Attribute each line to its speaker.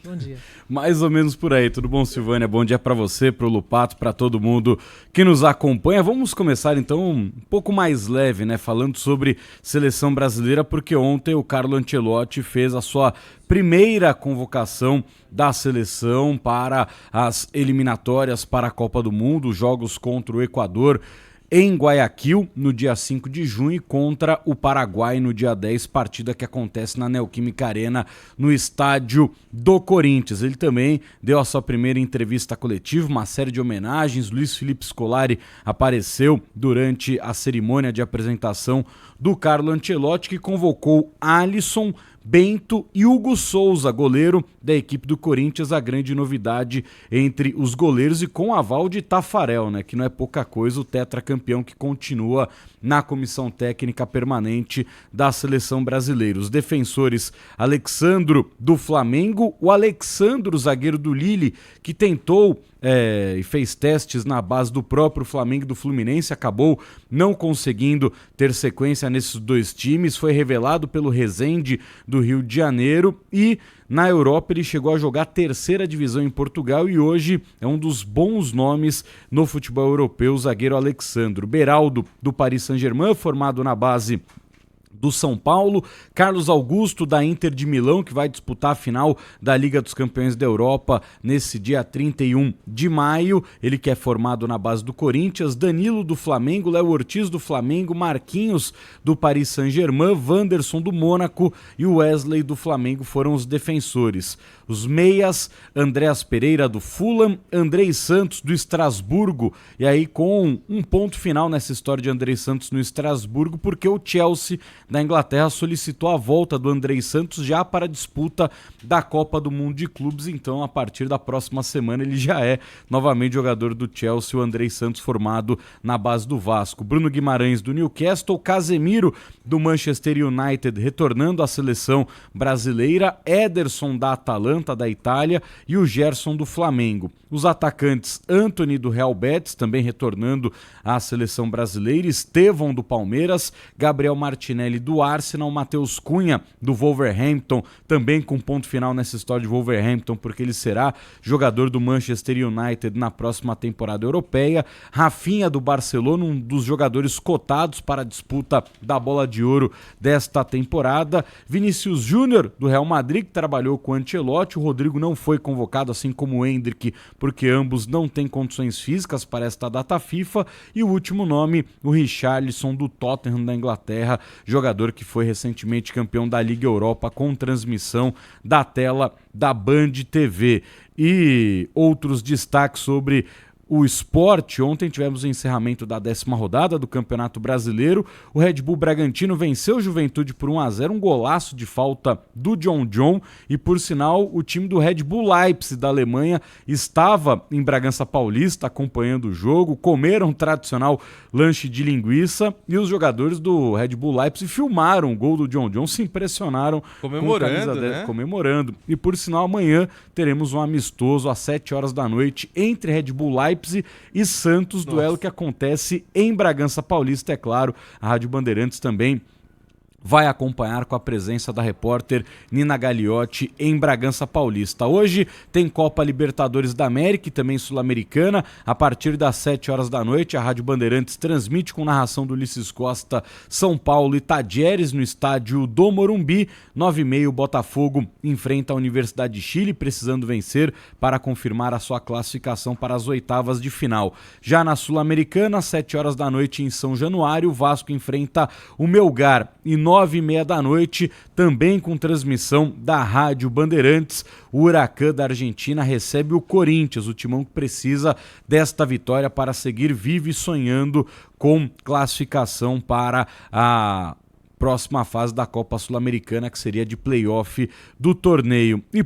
Speaker 1: Bom dia.
Speaker 2: Mais ou menos por aí. Tudo bom, Silvânia? Bom dia para você, para o Lupato, para todo mundo que nos acompanha. Vamos começar então um pouco mais leve, né? Falando sobre seleção brasileira, porque ontem o Carlo Ancelotti fez a sua primeira convocação da seleção para as eliminatórias para a Copa do Mundo, jogos contra o Equador em Guayaquil, no dia 5 de junho, e contra o Paraguai no dia 10, partida que acontece na Neoquímica Arena, no estádio do Corinthians. Ele também deu a sua primeira entrevista coletiva, uma série de homenagens. Luiz Felipe Scolari apareceu durante a cerimônia de apresentação do Carlo Ancelotti, que convocou Alisson, Bento e Hugo Souza, goleiro da equipe do Corinthians, a grande novidade entre os goleiros, e com aval de Taffarel, né, que não é pouca coisa, o tetracampeão que continua na comissão técnica permanente da seleção brasileira. Os defensores: Alexandro do Flamengo, o Alexandro, zagueiro do Lille, que tentou e fez testes na base do próprio Flamengo e do Fluminense, acabou não conseguindo ter sequência nesses dois times, foi revelado pelo Resende do Rio de Janeiro, e na Europa ele chegou a jogar a terceira divisão em Portugal e hoje é um dos bons nomes no futebol europeu, o zagueiro Alexandro. Beraldo, do Paris Saint-Germain, formado na base do São Paulo. Carlos Augusto, da Inter de Milão, que vai disputar a final da Liga dos Campeões da Europa nesse dia 31 de maio, ele que é formado na base do Corinthians. Danilo, do Flamengo, Léo Ortiz, do Flamengo, Marquinhos, do Paris Saint-Germain, Wanderson, do Mônaco, e o Wesley, do Flamengo, foram os defensores. Os meias: Andreas Pereira, do Fulham, Andrei Santos, do Estrasburgo, e aí com um ponto final nessa história de Andrei Santos no Estrasburgo, porque o Chelsea da Inglaterra solicitou a volta do Andrei Santos já para a disputa da Copa do Mundo de Clubes. Então, a partir da próxima semana, ele já é novamente jogador do Chelsea, o Andrei Santos, formado na base do Vasco. Bruno Guimarães, do Newcastle, Casemiro, do Manchester United, retornando à seleção brasileira, Ederson, da Atalanta, da Itália, e o Gerson, do Flamengo. Os atacantes: Antony, do Real Betis, também retornando à seleção brasileira, Estevão, do Palmeiras, Gabriel Martinelli, do Arsenal, Matheus Cunha, do Wolverhampton, também com ponto final nessa história de Wolverhampton, porque ele será jogador do Manchester United na próxima temporada europeia. Rafinha, do Barcelona, um dos jogadores cotados para a disputa da Bola de Ouro desta temporada. Vinícius Júnior, do Real Madrid, que trabalhou com o Ancelotti. O Rodrigo não foi convocado, assim como o Endrick, porque ambos não têm condições físicas para esta data FIFA. E o último nome, o Richarlison, do Tottenham, da Inglaterra, jogador que foi recentemente campeão da Liga Europa com transmissão da tela da Band TV. E outros destaques sobre o esporte: ontem tivemos o encerramento da 10ª rodada do Campeonato Brasileiro. O Red Bull Bragantino venceu o Juventude por 1-0, um golaço de falta do John, e por sinal o time do Red Bull Leipzig da Alemanha estava em Bragança Paulista acompanhando o jogo, comeram um tradicional lanche de linguiça, e os jogadores do Red Bull Leipzig filmaram o gol do John, se impressionaram
Speaker 3: comemorando,
Speaker 2: com a camisa
Speaker 3: né?
Speaker 2: Comemorando. E por sinal, amanhã teremos um amistoso às 7 horas da noite entre Red Bull Leipzig e Santos, duelo que acontece em Bragança Paulista. É claro, a Rádio Bandeirantes também vai acompanhar com a presença da repórter Nina Gagliotti em Bragança Paulista. Hoje tem Copa Libertadores da América e também Sul-Americana. A partir das 7 horas da noite, a Rádio Bandeirantes transmite com narração do Ulisses Costa São Paulo e Tadieres no estádio do Morumbi. 9h30, o Botafogo enfrenta a Universidade de Chile, precisando vencer para confirmar a sua classificação para as oitavas de final. Já na Sul-Americana, às 7 horas da noite em São Januário, o Vasco enfrenta o Melgar. E 9h30 da noite, também com transmissão da Rádio Bandeirantes, o Huracan da Argentina recebe o Corinthians, o timão que precisa desta vitória para seguir vivo e sonhando com classificação para a próxima fase da Copa Sul-Americana, que seria de play-off do torneio. E